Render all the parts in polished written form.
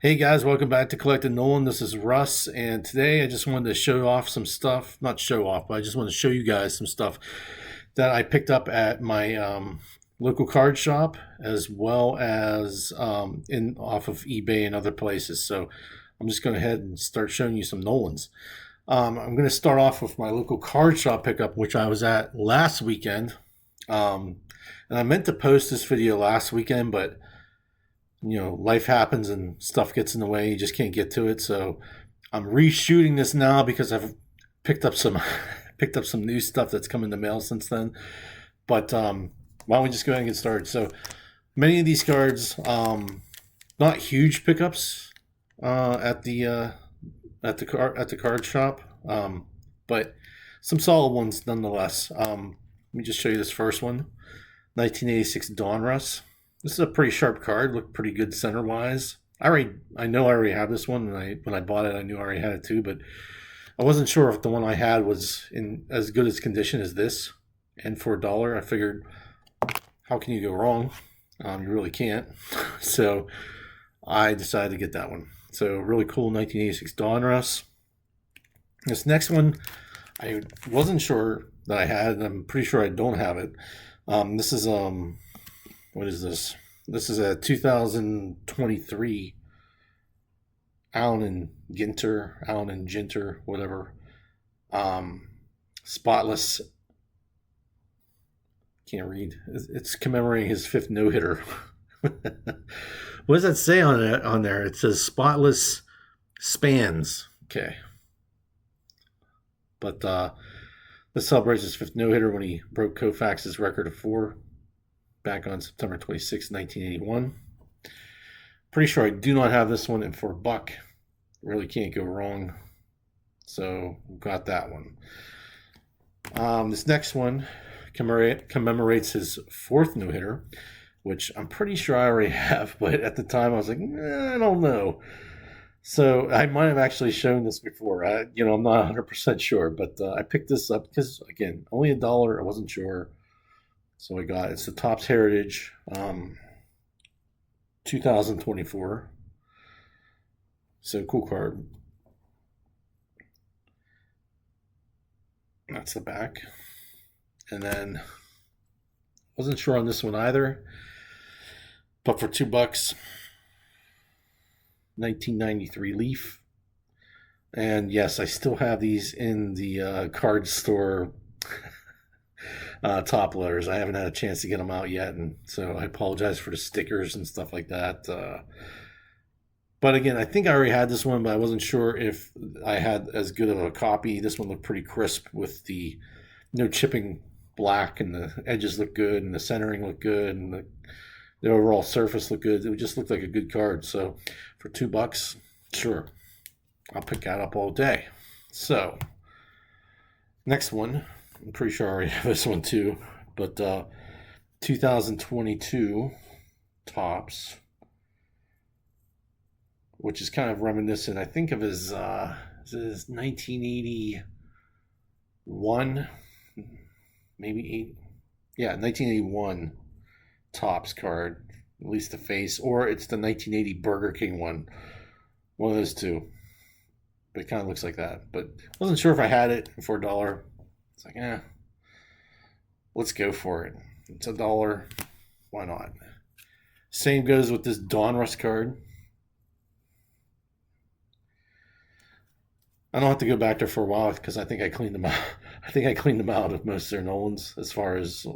Hey guys, welcome back to Collecting Nolan. This is Russ, and today I just wanted to show off some stuff. Not show off, but I just want to show you guys some stuff that I picked up at my local card shop, as well as in off of eBay and other places. So I'm just going to head and start showing you some Nolans. I'm going to start off with my local card shop pickup, which I was at last weekend. And I meant to post this video last weekend, but life happens and stuff gets in the way. You just can't get to it. So I'm reshooting this now because I've picked up some picked up some new stuff that's come in the mail since then. But why don't we just go ahead and get started? So many of these cards, not huge pickups at the card shop, but some solid ones nonetheless. Let me just show you this first one, 1986 Donruss. This is a pretty sharp card. Looked pretty good center wise. I know I already have this one, and when I bought it, I knew I already had it too. But I wasn't sure if the one I had was in as good as condition as this. And for $1, I figured, how can you go wrong? You really can't. So I decided to get that one. So really cool 1986 Donruss. This next one, I wasn't sure that I had, and I'm pretty sure I don't have it. This is what is this? This is a 2023 Allen and Ginter, whatever. Spotless. Can't read. It's commemorating his 5th no-hitter. What does that say on there? It says spotless spans. Okay. But this celebrates his 5th no-hitter when he broke Koufax's record of 4 back on September 26, 1981. Pretty sure I do not have this one, and for $1, really can't go wrong. So got that one. This next one commemorates his 4th no-hitter, which I'm pretty sure I already have, but at the time I was like, I don't know. So I might have actually shown this before. I'm not 100% sure, but I picked this up because, again, only $1. I wasn't sure. So it's the Topps Heritage 2024. So cool card. That's the back. And then wasn't sure on this one either. But for $2, 1993 Leaf. And yes, I still have these in the card store top loaders. I haven't had a chance to get them out yet, and so I apologize for the stickers and stuff like that. But again, I think I already had this one, but I wasn't sure if I had as good of a copy. This one looked pretty crisp with the no chipping black, and the edges look good, and the centering looked good, and the overall surface looked good. It just looked like a good card. So for $2, sure, I'll pick that up all day. So next one. I'm pretty sure I already have this one too, but 2022 Topps, which is kind of reminiscent, I think, of his 1981, maybe 1981 Topps card, at least the face, or it's the 1980 Burger King one of those two. But it kind of looks like that. But wasn't sure if I had it for $1. It's like, let's go for it. It's $1. Why not? Same goes with this Donruss card. I don't have to go back there for a while because I think I cleaned them out. I think I cleaned them out of most of their Nolans as far as,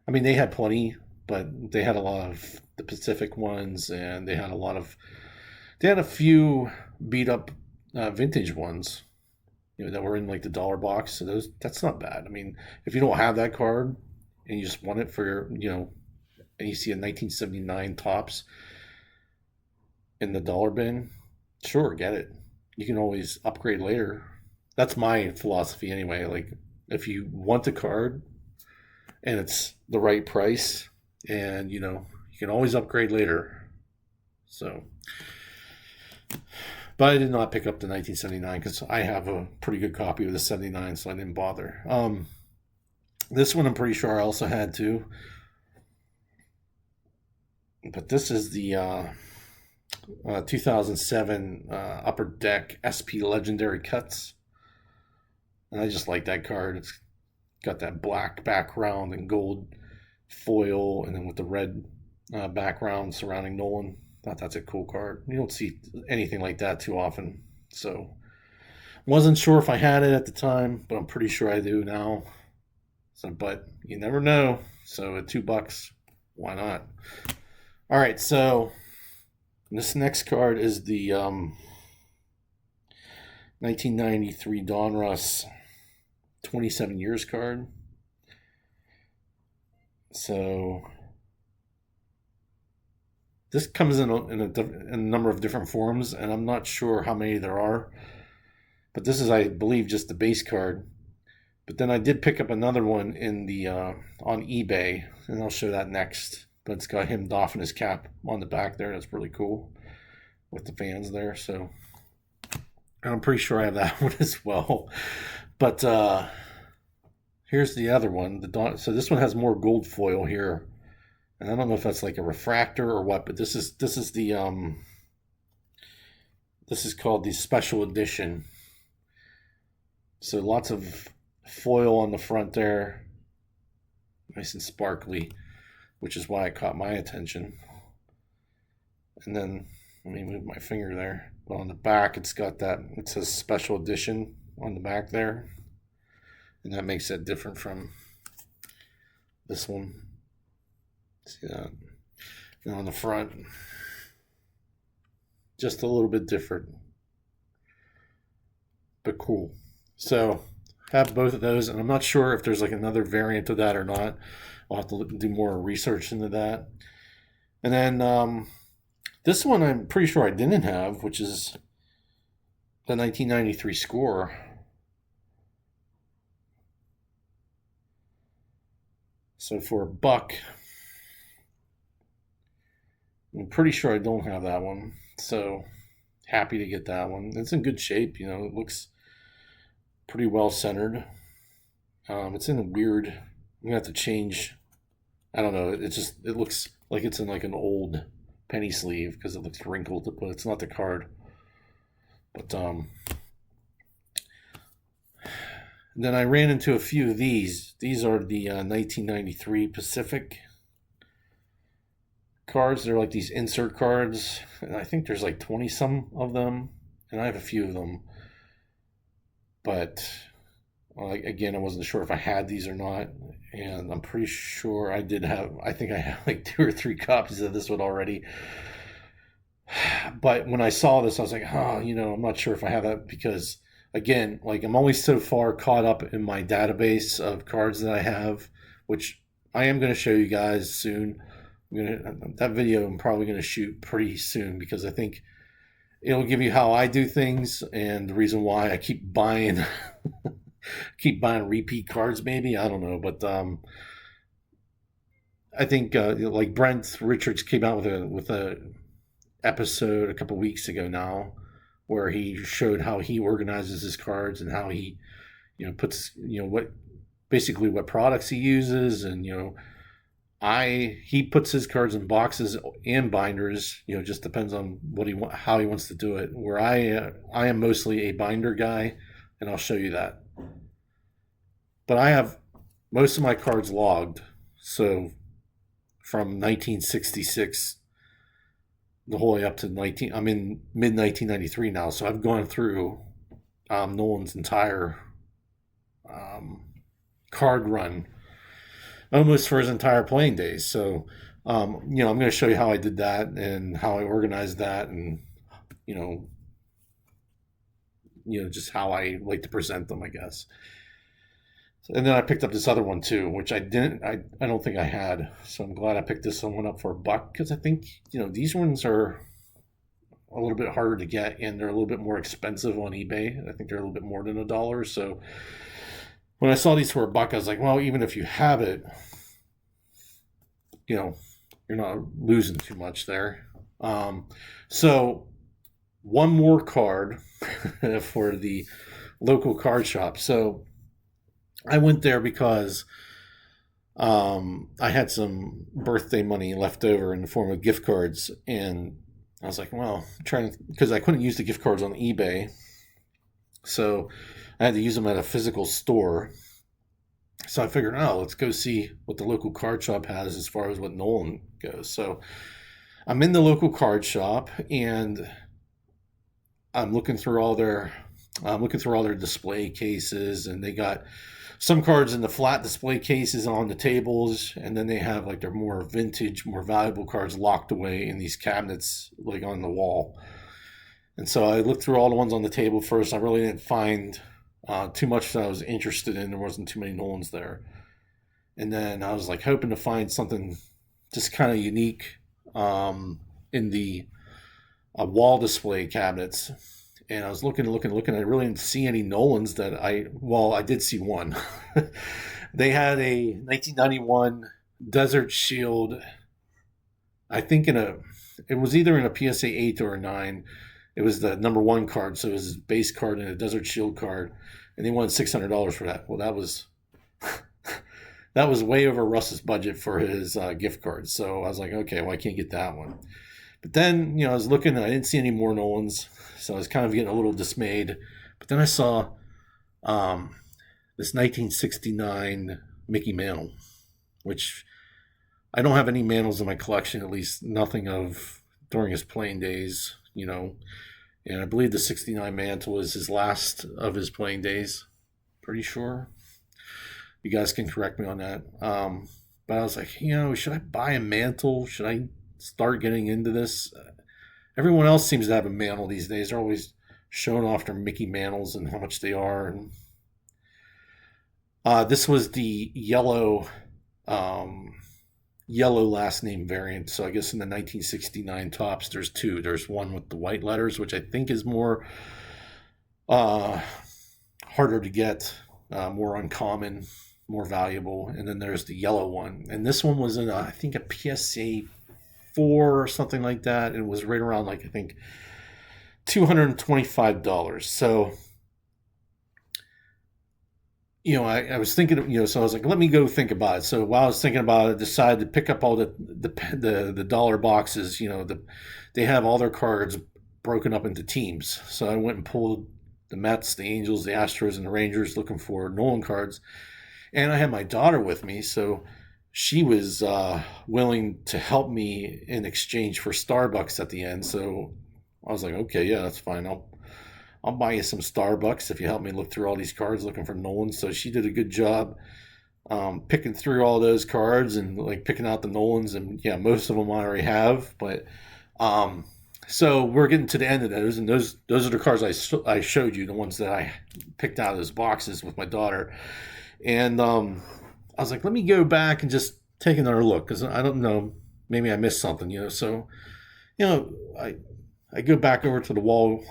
they had plenty, but they had a lot of the Pacific ones, and they had a few beat up vintage ones. That were in like the dollar box. So that's not bad. If you don't have that card and you just want it for and you see a 1979 Topps in the dollar bin, sure, get it. You can always upgrade later. That's my philosophy anyway. Like, if you want the card and it's the right price, and you can always upgrade later. So, but I did not pick up the 1979 because I have a pretty good copy of the 79, so I didn't bother. This one I'm pretty sure I also had too. But this is the 2007 Upper Deck SP Legendary Cuts. And I just like that card. It's got that black background and gold foil, and then with the red background surrounding Nolan. Thought that's a cool card. You don't see anything like that too often. So, wasn't sure if I had it at the time, but I'm pretty sure I do now. So, but you never know. So at $2, why not? All right, so this next card is the 1993 Donruss 27 years card. So this comes in a number of different forms, and I'm not sure how many there are. But this is, I believe, just the base card. But then I did pick up another one in the on eBay, and I'll show that next. But it's got him doffing his cap on the back there. That's really cool with the fans there. So I'm pretty sure I have that one as well. But here's the other one. So this one has more gold foil here, and I don't know if that's like a refractor or what. But this is the this is called the special edition. So lots of foil on the front there, nice and sparkly, which is why it caught my attention. And then let me move my finger there. Well, on the back, it's got that, it says special edition on the back there, and that makes it different from this one. See that? And on the front, just a little bit different, but cool. So have both of those, and I'm not sure if there's like another variant of that or not. I'll have to do more research into that. And then this one I'm pretty sure I didn't have, which is the 1993 score. So for $1, I'm pretty sure I don't have that one. So happy to get that one. It's in good shape, it looks pretty well centered. It's in a weird, I'm gonna have to change, I don't know, it looks like it's in like an old penny sleeve because it looks wrinkled, but it's not the card. But then I ran into a few of these. These are the 1993 Pacific cards. They're like these insert cards, and I think there's like 20 some of them, and I have a few of them. But again, I wasn't sure if I had these or not, and I'm pretty sure I did have. I think I have like 2 or 3 copies of this one already. But when I saw this, I was like, I'm not sure if I have that because, again, like I'm only so far caught up in my database of cards that I have, which I am going to show you guys soon. That video I'm probably going to shoot pretty soon because I think it'll give you how I do things and the reason why I keep buying repeat cards. Maybe I don't know, but I think like Brent Richards came out with a episode a couple weeks ago now, where he showed how he organizes his cards and how he, puts what products he uses, and he puts his cards in boxes and binders. Just depends on how he wants to do it. Where I am mostly a binder guy, and I'll show you that. But I have most of my cards logged, so from 1966 the whole way up to I'm in mid 1993 now, so I've gone through Nolan's entire card run almost for his entire playing days. So I'm going to show you how I did that and how I organized that, and just how I like to present them, I guess. And then I picked up this other one too, which I don't think I had. So I'm glad I picked this one up for $1 because I think, these ones are a little bit harder to get and they're a little bit more expensive on eBay. I think they're a little bit more than $1. So when I saw these for $1, I was like, well, even if you have it, you're not losing too much there. So one more card for the local card shop. So I went there because I had some birthday money left over in the form of gift cards, and I was like, well, I'm trying to, because I couldn't use the gift cards on eBay, so I had to use them at a physical store. So I figured, oh, let's go see what the local card shop has as far as what Nolan goes. So I'm in the local card shop and I'm looking through all their display cases, and they got some cards in the flat display cases on the tables, and then they have like their more vintage, more valuable cards locked away in these cabinets, like on the wall. And so I looked through all the ones on the table first. I really didn't find too much that I was interested in. There wasn't too many Nolans there. And then I was like hoping to find something just kind of unique in the wall display cabinets. And I was looking. I really didn't see any Nolans I did see one. They had a 1991 Desert Shield, I think it was either in a PSA 8 or a 9. It was the number one card, so it was his base card and a Desert Shield card, and they wanted $600 for that. Well, that was that was way over Russ's budget for his gift card. So I was like, okay, well, I can't get that one. But then, I was looking and I didn't see any more Nolans. So I was kind of getting a little dismayed. But then I saw this 1969 Mickey Mantle, which I don't have any Mantles in my collection, at least nothing of during his playing days, And I believe the 69 Mantle is his last of his playing days. Pretty sure. You guys can correct me on that. But I was like, should I buy a Mantle? Should I start getting into this? Everyone else seems to have a Mantle these days. They're always showing off their Mickey Mantles and how much they are. And this was the yellow last name variant. So I guess in the 1969 tops, there's two. There's one with the white letters, which I think is more harder to get, more uncommon, more valuable. And then there's the yellow one. And this one was in, I think, a PSA 4 or something like that. It was right around, like, I think, $225. So, I was thinking, so I was like, let me go think about it. So while I was thinking about it, I decided to pick up all the dollar boxes. They have all their cards broken up into teams. So I went and pulled the Mets, the Angels, the Astros, and the Rangers looking for Nolan cards. And I had my daughter with me, so she was willing to help me in exchange for Starbucks at the end. So I was like, okay, yeah, that's fine. I'll buy you some Starbucks if you help me look through all these cards looking for Nolan. So she did a good job picking through all those cards and like picking out the Nolans. And yeah, most of them I already have. But so we're getting to the end of those, and those are the cards I showed you, the ones that I picked out of those boxes with my daughter. And I was like, let me go back and just take another look, because I don't know, maybe I missed something, So, I go back over to the wall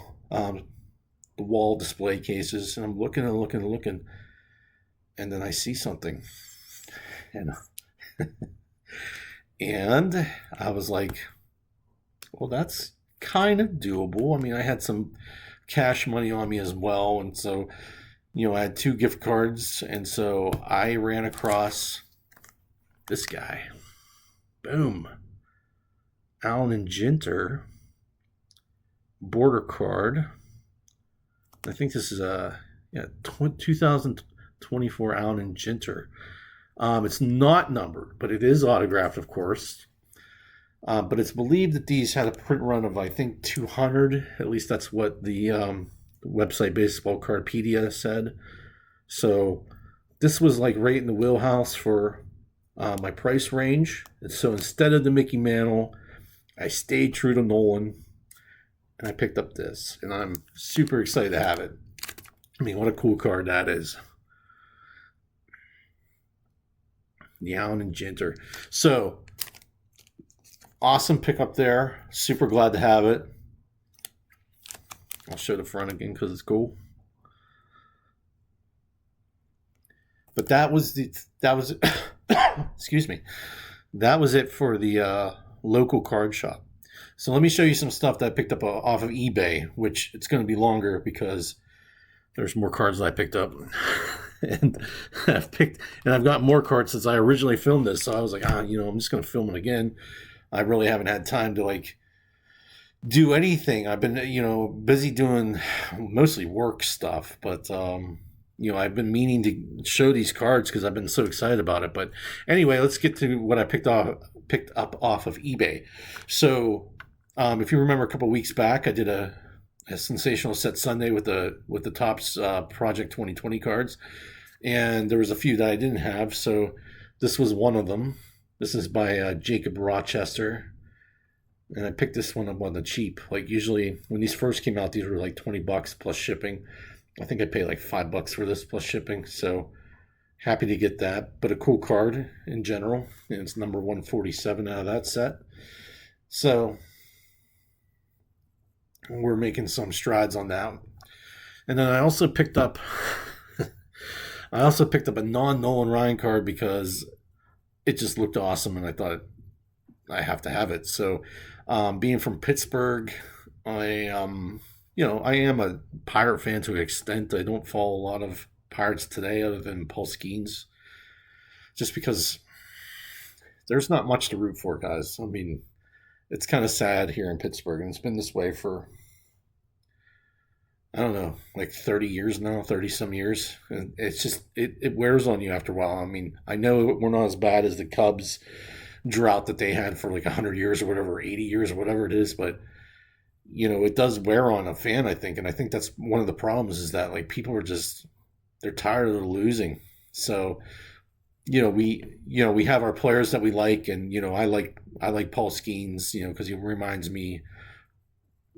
display cases, and I'm looking and looking and looking, and then I see something, and and I was like, well, that's kind of doable. I mean, I had some cash money on me as well, and so I had 2 gift cards, and so I ran across this guy. Boom. Allen and Ginter border card. I think this is 2024 Allen and Ginter. It's not numbered, but it is autographed, of course. But it's believed that these had a print run of, I think, 200. At least that's what the website Baseball Cardpedia said. So this was like right in the wheelhouse for my price range. And so instead of the Mickey Mantle, I stayed true to Nolan, and I picked up this, and I'm super excited to have it. I mean, what a cool card that is. The Allen and Ginter. So awesome pickup there. Super glad to have it. I'll show the front again because it's cool. But that was excuse me. That was it for the local card shop. So let me show you some stuff that I picked up off of eBay, which it's going to be longer because there's more cards that I picked up. and I've got more cards since I originally filmed this. So I was like, I'm just going to film it again. I really haven't had time to do anything. I've been, busy doing mostly work stuff, but I've been meaning to show these cards because I've been so excited about it. But anyway, let's get to what I picked up off of eBay. So, if you remember a couple weeks back, I did a sensational set Sunday with the Topps Project 2020 cards, and there was a few that I didn't have. So this was one of them. This is by Jacob Rochester, and I picked this one up on the cheap. Like usually when these first came out, these were like $20 plus shipping. I think I paid like $5 for this plus shipping. So happy to get that. But a cool card in general, and it's number 147 out of that set. So we're making some strides on that. And then I also picked up a non-Nolan Ryan card because it just looked awesome, and I thought I have to have it. So, being from Pittsburgh, I am a Pirate fan to an extent. I don't follow a lot of Pirates today other than Paul Skeens, just because there's not much to root for, guys. I mean, it's kind of sad here in Pittsburgh, and it's been this way for I don't know, like 30 years now, 30 some years. And it's just, it wears on you after a while. I mean, I know we're not as bad as the Cubs drought that they had for like 100 years or whatever, 80 years or whatever it is, but it does wear on a fan, I think. And I think that's one of the problems is that like people are just, they're tired of losing. So, we have our players that we like, and, I like Paul Skeens, because he reminds me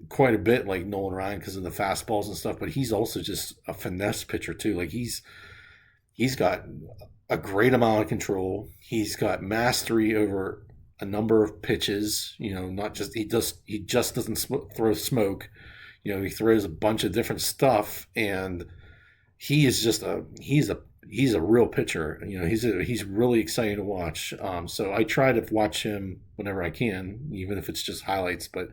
quite a bit like Nolan Ryan because of the fastballs and stuff, but he's also just a finesse pitcher too. Like he's got a great amount of control. He's got mastery over a number of pitches. Not just he just doesn't throw smoke. He throws a bunch of different stuff, and he is just he's a real pitcher. He's really exciting to watch. So I try to watch him whenever I can, even if it's just highlights, but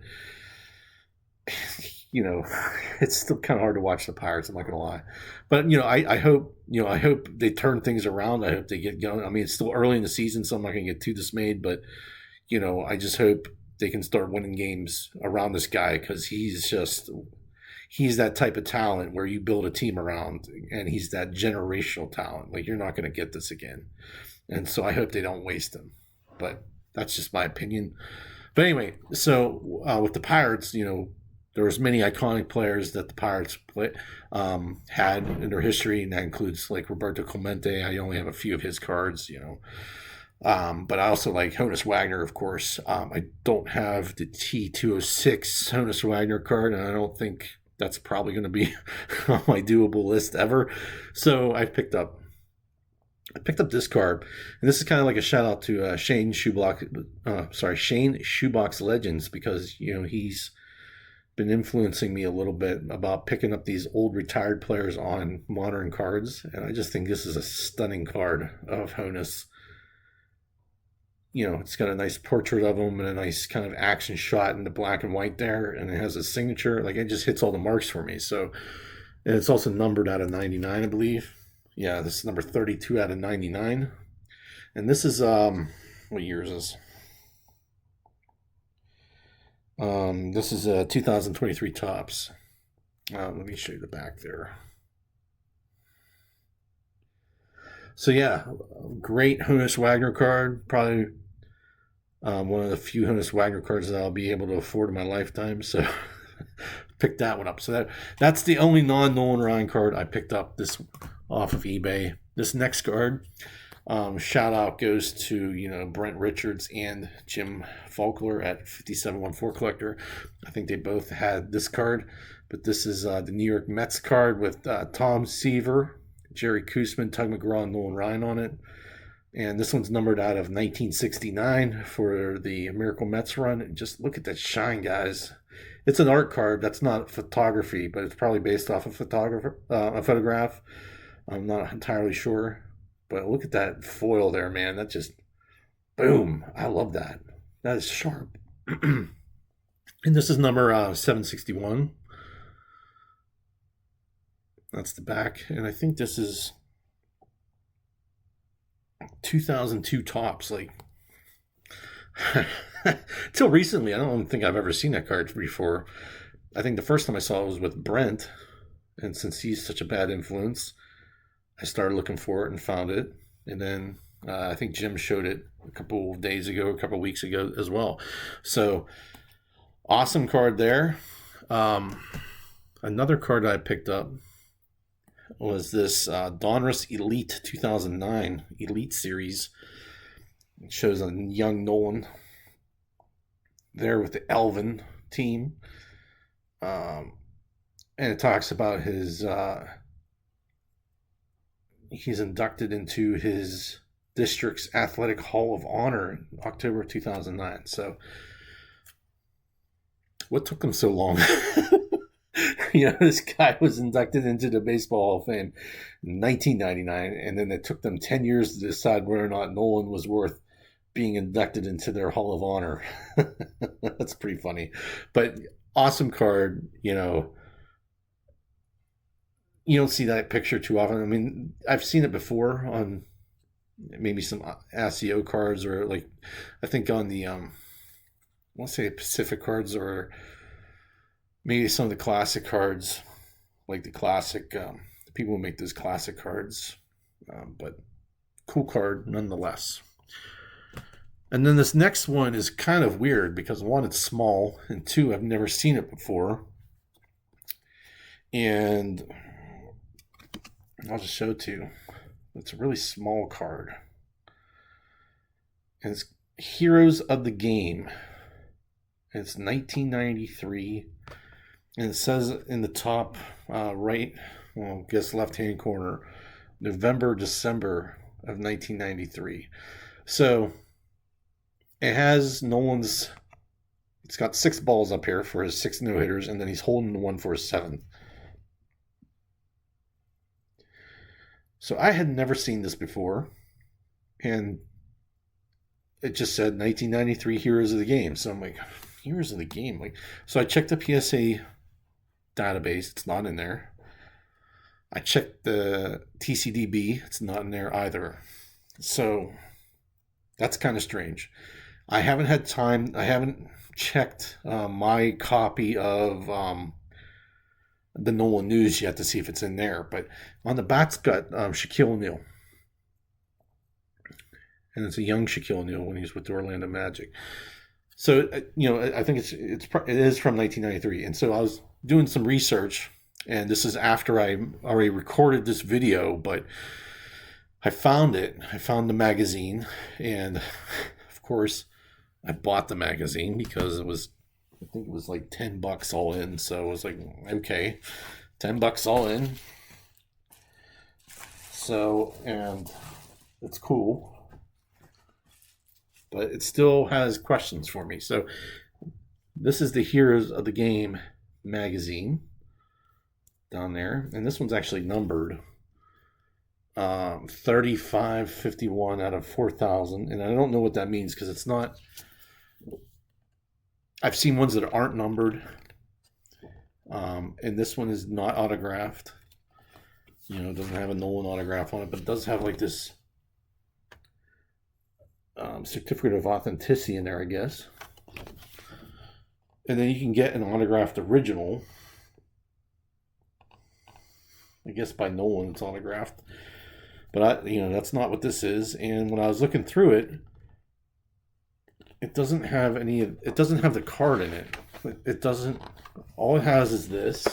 you know, it's still kind of hard to watch the Pirates. I'm not gonna lie, but I hope they turn things around. I hope they get going. I mean, it's still early in the season, so I'm not gonna get too dismayed. But I just hope they can start winning games around this guy because he's that type of talent where you build a team around, and he's that generational talent. Like you're not gonna get this again, and so I hope they don't waste him. But that's just my opinion. But anyway, so with the Pirates, there was many iconic players that the Pirates had in their history, and that includes like Roberto Clemente. I only have a few of his cards, but I also like Honus Wagner, of course. I don't have the T206 Honus Wagner card, and I don't think that's probably going to be on my doable list ever. So I picked up this card, and this is kind of like a shout out to Shane Shoebox Legends, because he's been influencing me a little bit about picking up these old retired players on modern cards, and I just think this is a stunning card of Honus. It's got a nice portrait of him and a nice kind of action shot in the black and white there, and it has a signature. Like it just hits all the marks for me. So, and it's also numbered out of 99, I believe. Yeah, this is number 32 out of 99, and this is what year is this? This is 2023 Topps. Let me show you the back there. So yeah, great Honus Wagner card. Probably one of the few Honus Wagner cards that I'll be able to afford in my lifetime. So pick that one up. So that's the only non-Nolan Ryan card I picked up this off of eBay. This next card, shout out goes to Brent Richards and Jim Faulkner at 5714 Collector. I think they both had this card, but this is the New York Mets card with Tom Seaver, Jerry Koosman, Tug McGraw, and Nolan Ryan on it. And this one's numbered out of 1969 for the Miracle Mets run. And just look at that shine, guys. It's an art card. That's not photography, but it's probably based off a photograph. I'm not entirely sure. But look at that foil there, man. That just, boom. I love that. That is sharp. And this is number 761. That's the back. And I think this is 2002 Topps. Like, Till recently, I don't think I've ever seen that card before. I think the first time I saw it was with Brent, and since he's such a bad influence, I started looking for it and found it. And then I think Jim showed it a couple of days ago, a couple of weeks ago as well. So awesome card there. Another card I picked up was this Donruss Elite 2009 Elite Series. It shows a young Nolan there with the Elvin team. And it talks about he's inducted into his district's Athletic Hall of Honor in October 2009. So what took them so long? This guy was inducted into the Baseball Hall of Fame in 1999, and then it took them 10 years to decide whether or not Nolan was worth being inducted into their Hall of Honor. That's pretty funny. But awesome card. You don't see that picture too often. I mean, I've seen it before on maybe some ASIO cards, or like I think on the I want to say Pacific cards, or maybe some of the classic cards, like the classic people who make those classic cards. But cool card nonetheless. And then this next one is kind of weird because one, it's small, and two, I've never seen it before. And I'll just show it to you. It's a really small card. And it's Heroes of the Game. And it's 1993. And it says in the top right, well, I guess left-hand corner, November, December of 1993. So it has Nolan's, it's got 6 balls up here for his 6 no-hitters, and then he's holding the one for his 7th. So I had never seen this before, and it just said 1993 Heroes of the Game. So I'm like, Heroes of the Game? So I checked the PSA database. It's not in there. I checked the TCDB. It's not in there either. So that's kind of strange. I haven't had time. I haven't checked my copy of the Nolan News yet to see if it's in there. But on the back's got Shaquille O'Neal. And it's a young Shaquille O'Neal when he's with the Orlando Magic. So, I think it is from 1993. And so I was doing some research, and this is after I already recorded this video, but I found it. I found the magazine, and of course, I bought the magazine because I think it was like $10 all in. So I was like, okay, $10 all in. So, and it's cool, but it still has questions for me. So this is the Heroes of the Game magazine down there, and this one's actually numbered 3551 out of 4,000, and I don't know what that means because it's not. I've seen ones that aren't numbered, and this one is not autographed. It doesn't have a Nolan autograph on it, but it does have like this certificate of authenticity in there, I guess. And then you can get an autographed original. I guess by Nolan it's autographed. But that's not what this is. And when I was looking through it, it doesn't have the card in it. It doesn't, all it has is this.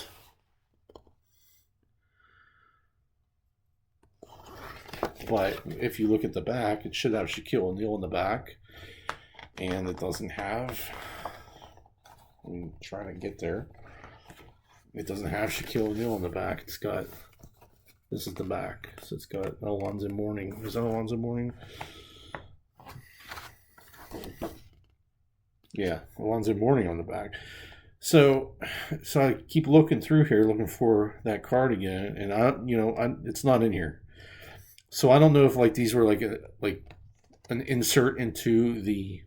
But if you look at the back, it should have Shaquille O'Neal in the back. And it doesn't have, I'm trying to get there. It doesn't have Shaquille O'Neal in the back. It's got, this is the back. So it's got Alonzo Mourning. Is that Alonzo Mourning? Yeah, Alonzo Mourning on the back. So I keep looking through here, looking for that card again, and it's not in here. So I don't know if like these were like an insert into the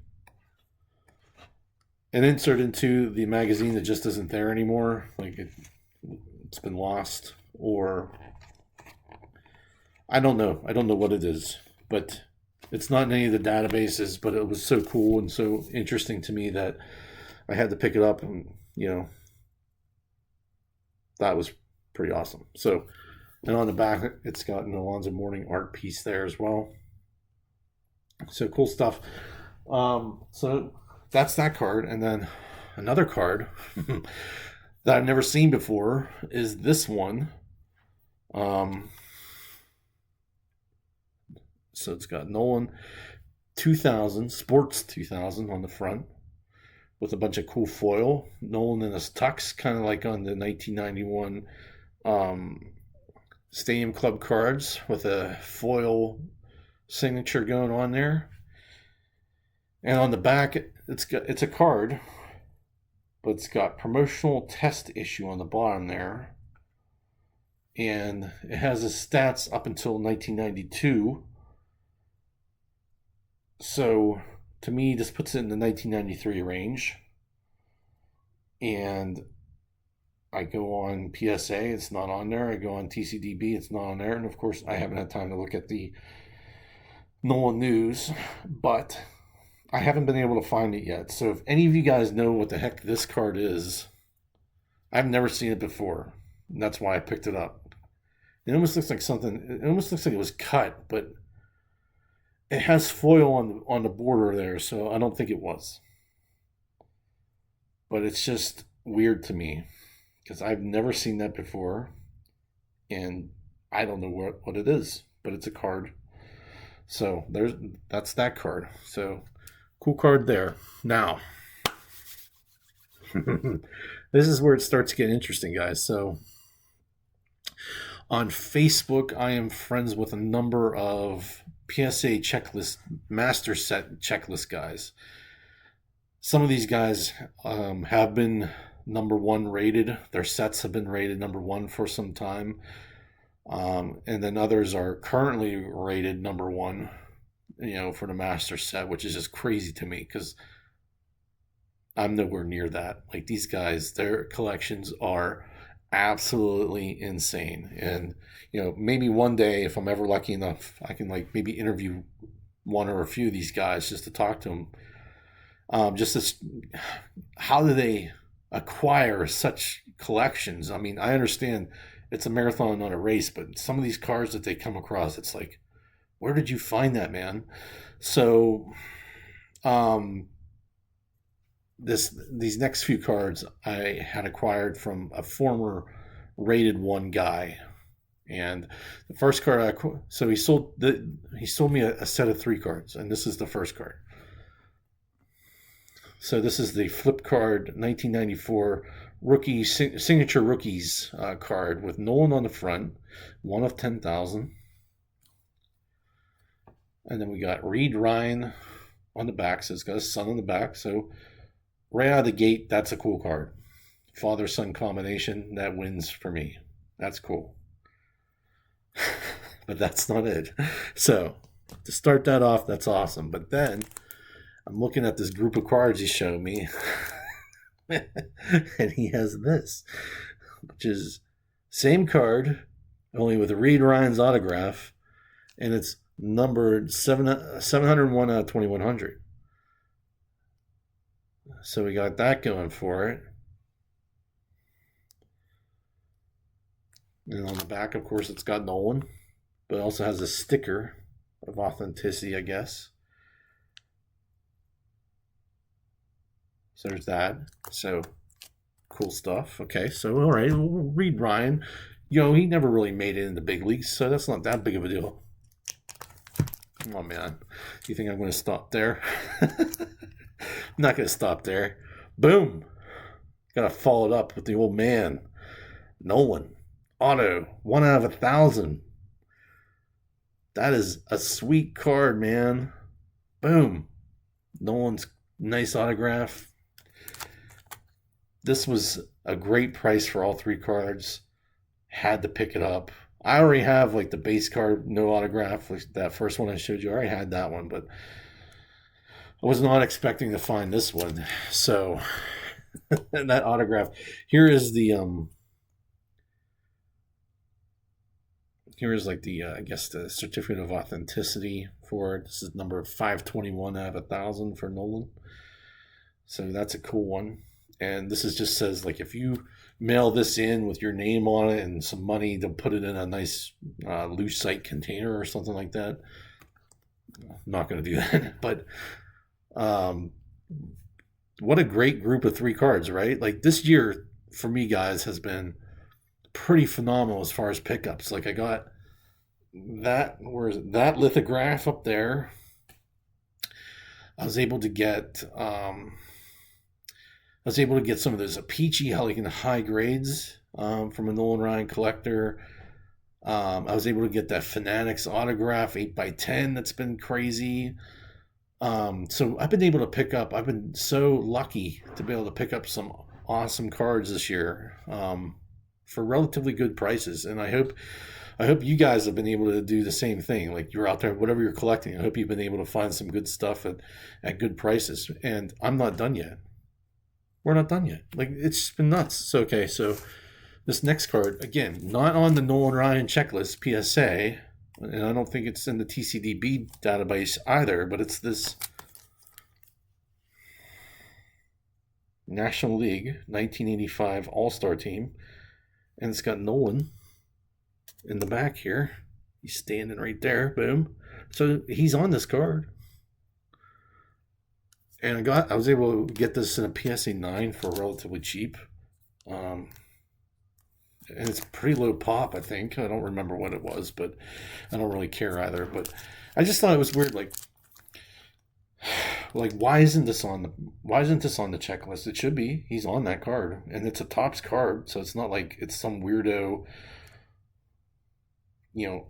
magazine that just isn't there anymore. Like it's been lost, or I don't know. I don't know what it is, but It's not in any of the databases, but it was so cool and so interesting to me that I had to pick it up, and that was pretty awesome. So, and on the back, it's got an Alonzo Mourning art piece there as well. So cool stuff. So that's that card, and then another card that I've never seen before is this one. Um, so it's got Nolan 2000 Sports 2000 on the front with a bunch of cool foil. Nolan in his tux, kind of like on the 1991 um, Stadium Club cards with a foil signature going on there. And on the back, it's a card, but it's got promotional test issue on the bottom there, and it has his stats up until 1992. So to me, this puts it in the 1993 range. And I go on PSA, it's not on there. I go on TCDB, it's not on there. And of course, I haven't had time to look at the Nolan news, but I haven't been able to find it yet. So if any of you guys know what the heck this card is, I've never seen it before. And that's why I picked it up. It almost looks like something. It almost looks like it was cut, but it has foil on the border there, so I don't think it was. But it's just weird to me because I've never seen that before, and I don't know what it is, but it's a card. So that's that card. So cool card there. Now, this is where it starts to get interesting, guys. So on Facebook, I am friends with a number of PSA checklist, master set checklist guys. Some of these guys have been number one rated. Their sets have been rated number one for some time. And then others are currently rated number one, for the master set, which is just crazy to me because I'm nowhere near that. Like these guys, their collections are absolutely insane. And, maybe one day, if I'm ever lucky enough, I can maybe interview one or a few of these guys just to talk to them. Just this, how do they acquire such collections? I mean, I understand it's a marathon, not a race, but some of these cards that they come across, it's like, where did you find that, man? So, these next few cards I had acquired from a former rated one guy, and the first card so he sold me a set of 3 cards, and this is the first card. So this is the flip card 1994 rookie signature rookies card with Nolan on the front, 1 of 10,000. And then we got Reed Ryan on the back, so it's got a son on the back. So right out of the gate, that's a cool card. Father-son combination, that wins for me. That's cool. But that's not it. So to start that off, that's awesome. But then I'm looking at this group of cards he showed me, and he has this, which is same card, only with Reed Ryan's autograph, and it's numbered 701 out of 2100. So we got that going for it. And on the back, of course, it's got Nolan, but it also has a sticker of authenticity, I guess. So there's that. So cool stuff. Okay, so all right, we'll read Ryan. He never really made it in the big leagues, so that's not that big of a deal. Come on, man. You think I'm going to stop there? I'm not going to stop there. Boom. Got to follow it up with the old man. Nolan. Auto. 1 out of 1,000. That is a sweet card, man. Boom. Nolan's nice autograph. This was a great price for all 3 cards. Had to pick it up. I already have the base card, no autograph. That first one I showed you, I already had that one, but I was not expecting to find this one. So that autograph. Here is the I guess the certificate of authenticity for this is number 521 out of 1,000 for Nolan. So that's a cool one. And this is just says like if you mail this in with your name on it and some money, they'll put it in a nice lucite container or something like that. I'm not going to do that, but um, what a great group of three cards, right? Like this year for me, guys, has been pretty phenomenal as far as pickups. Like I got that lithograph up there. I was able to get some of those peachy, like in the high grades from a Nolan Ryan collector. I was able to get that Fanatics autograph 8x10 that's been crazy. So I've been able to pick up. I've been so lucky to be able to pick up some awesome cards this year for relatively good prices, and I hope you guys have been able to do the same thing. Like you're out there, whatever you're collecting. I hope you've been able to find some good stuff at good prices. And I'm not done yet. We're not done yet. Like it's just been nuts. So okay, so this next card again, not on the Nolan Ryan checklist PSA, and I don't think it's in the TCDB database either. But it's this National League 1985 All-Star team, and it's got Nolan in the back here. He's standing right there. Boom. So he's on this card. And I was able to get this in a PSA 9 for relatively cheap. And it's pretty low pop, I think. I don't remember what it was, but I don't really care either. But I just thought it was weird, like why isn't this on the checklist? It should be. He's on that card. And it's a Topps card, so it's not like it's some weirdo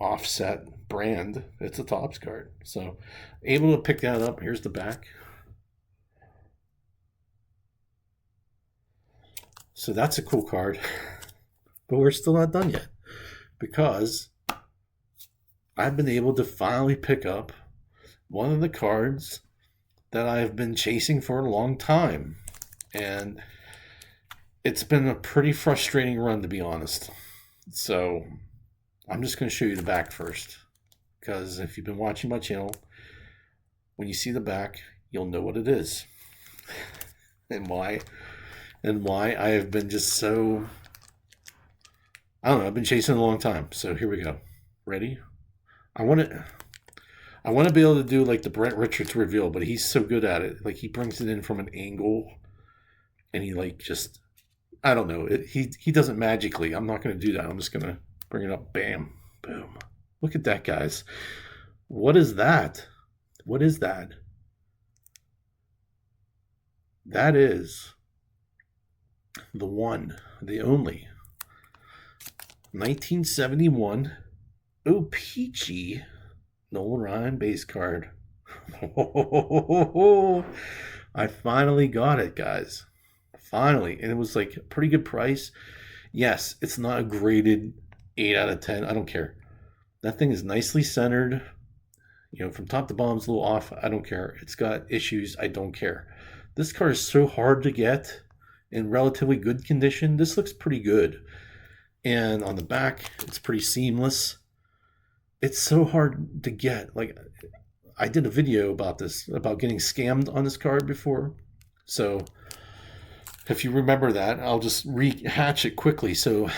offset brand. It's a Topps card. So able to pick that up. Here's the back. So that's a cool card. But we're still not done yet, because I've been able to finally pick up one of the cards that I've been chasing for a long time. And it's been a pretty frustrating run, to be honest. So I'm just going to show you the back first, because if you've been watching my channel, when you see the back, you'll know what it is and why I have been just so, I don't know, I've been chasing a long time. So here we go. Ready? I want to be able to do like the Brent Richards reveal, but he's so good at it. Like he brings it in from an angle, and he like just, I don't know. He does it magically. I'm not going to do that. I'm just going to bring it up. Bam. Boom. Look at that, guys. What is that? What is that? That is the one, the only 1971 O-Peachy Nolan Ryan base card. I finally got it, guys. Finally. And it was like a pretty good price. Yes, it's not a graded 8 out of 10. I don't care. That thing is nicely centered. From top to bottom, it's a little off. I don't care. It's got issues. I don't care. This card is so hard to get in relatively good condition. This looks pretty good. And on the back, it's pretty seamless. It's so hard to get. Like, I did a video about this, about getting scammed on this card before. So if you remember that, I'll just rehatch it quickly. So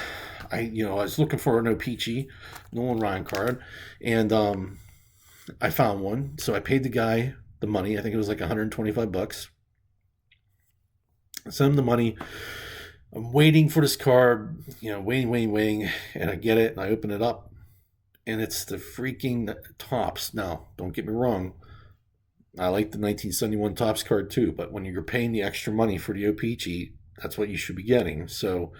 I was looking for an O-Peachy Nolan Ryan card, and I found one. So I paid the guy the money. I think it was like $125. I sent him the money. I'm waiting for this card, waiting, and I get it, and I open it up, and it's the freaking Topps. Now, don't get me wrong, I like the 1971 Topps card too, but when you're paying the extra money for the O-Peachy, that's what you should be getting. So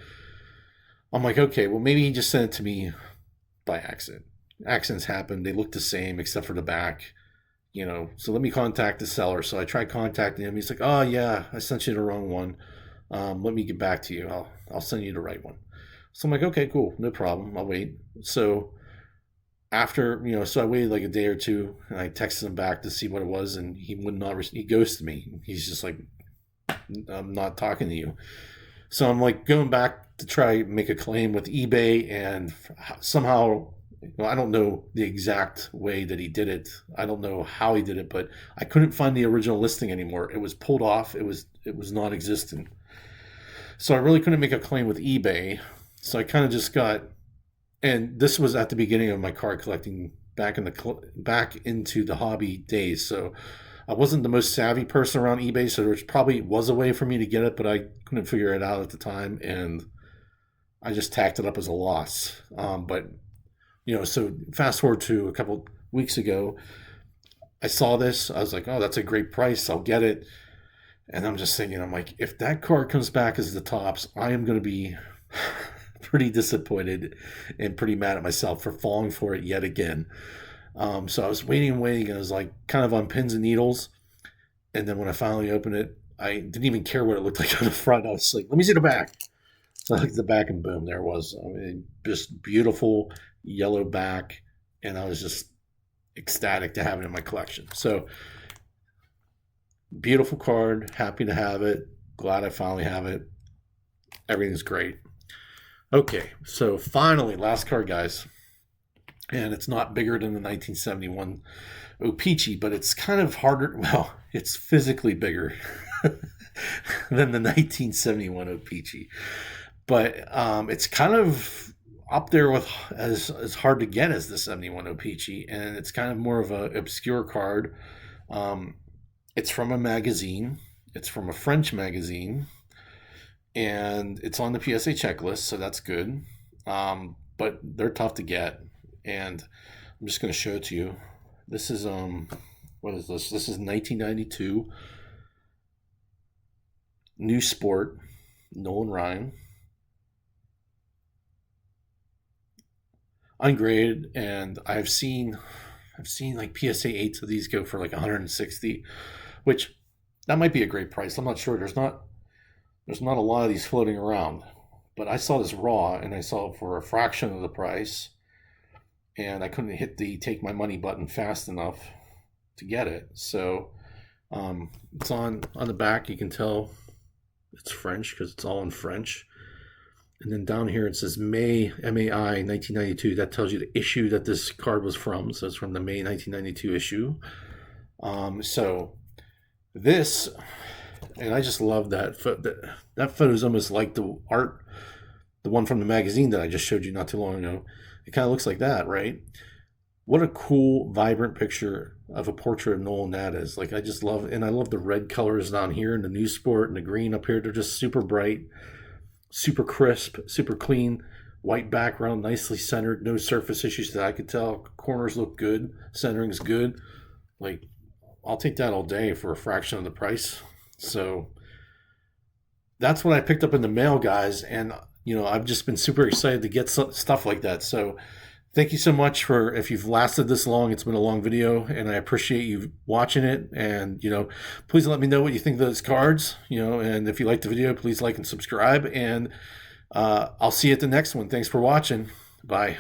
I'm like, okay, well, maybe he just sent it to me by accident. Accidents happen. They look the same except for the back, so let me contact the seller. So I tried contacting him. He's like, oh, yeah, I sent you the wrong one. Let me get back to you. I'll send you the right one. So I'm like, okay, cool, no problem. I'll wait. So after, so I waited like a day or two, and I texted him back to see what it was, and he would not, he ghosted me. He's just like, I'm not talking to you. So I'm like going back to try make a claim with eBay, and somehow well, I don't know the exact way that he did it. I don't know how he did it, but I couldn't find the original listing anymore. It was pulled off. It was non-existent. So I really couldn't make a claim with eBay. So I kind of just got, and this was at the beginning of my card collecting back into the hobby days. So I wasn't the most savvy person around eBay, so there probably was a way for me to get it, but I couldn't figure it out at the time, and I just tacked it up as a loss. But so fast forward to a couple weeks ago, I saw this. I was like, oh, that's a great price. I'll get it. And I'm just thinking, I'm like, if that card comes back as the tops, I am going to be pretty disappointed and pretty mad at myself for falling for it yet again. So I was waiting and waiting, and I was like kind of on pins and needles. And then when I finally opened it, I didn't even care what it looked like on the front. I was like, let me see the back. So I looked at the back, and boom, there it was. I mean, just beautiful yellow back. And I was just ecstatic to have it in my collection. So beautiful card, happy to have it, glad I finally have it. Everything's great. Okay, so finally, last card, guys. And it's not bigger than the 1971 O-Pee-Chee, but it's kind of harder. Well, it's physically bigger than the 1971 O-Pee-Chee. But it's kind of up there with as hard to get as the 71 O-Pee-Chee. And it's kind of more of an obscure card. It's from a magazine. It's from a French magazine. And it's on the PSA checklist, so that's good. But they're tough to get. And I'm just going to show it to you. This is, what is this? This is 1992 New Sport, Nolan Ryan. Ungraded, and I've seen like PSA 8s of these go for like 160, which that might be a great price. I'm not sure. There's not a lot of these floating around, but I saw this raw, and I saw it for a fraction of the price, and I couldn't hit the take my money button fast enough to get it. So it's on the back. You can tell it's French because it's all in French. And then down here it says May, MAI 1992. That tells you the issue that this card was from. So it's from the May 1992 issue. So this, and I just love that. That photo is almost like the art, the one from the magazine that I just showed you not too long ago. It kind of looks like that, right? What a cool, vibrant picture of a portrait of Nolan that is. Like, I just love, and I love the red colors down here and the New Sport and the green up here. They're just super bright, super crisp, super clean. White background, nicely centered, no surface issues that I could tell. Corners look good, centering's good. Like, I'll take that all day for a fraction of the price. So that's what I picked up in the mail, guys. And, I've just been super excited to get stuff like that. So thank you so much for, if you've lasted this long, it's been a long video, and I appreciate you watching it. And, please let me know what you think of those cards, and if you liked the video, please like and subscribe. And I'll see you at the next one. Thanks for watching. Bye.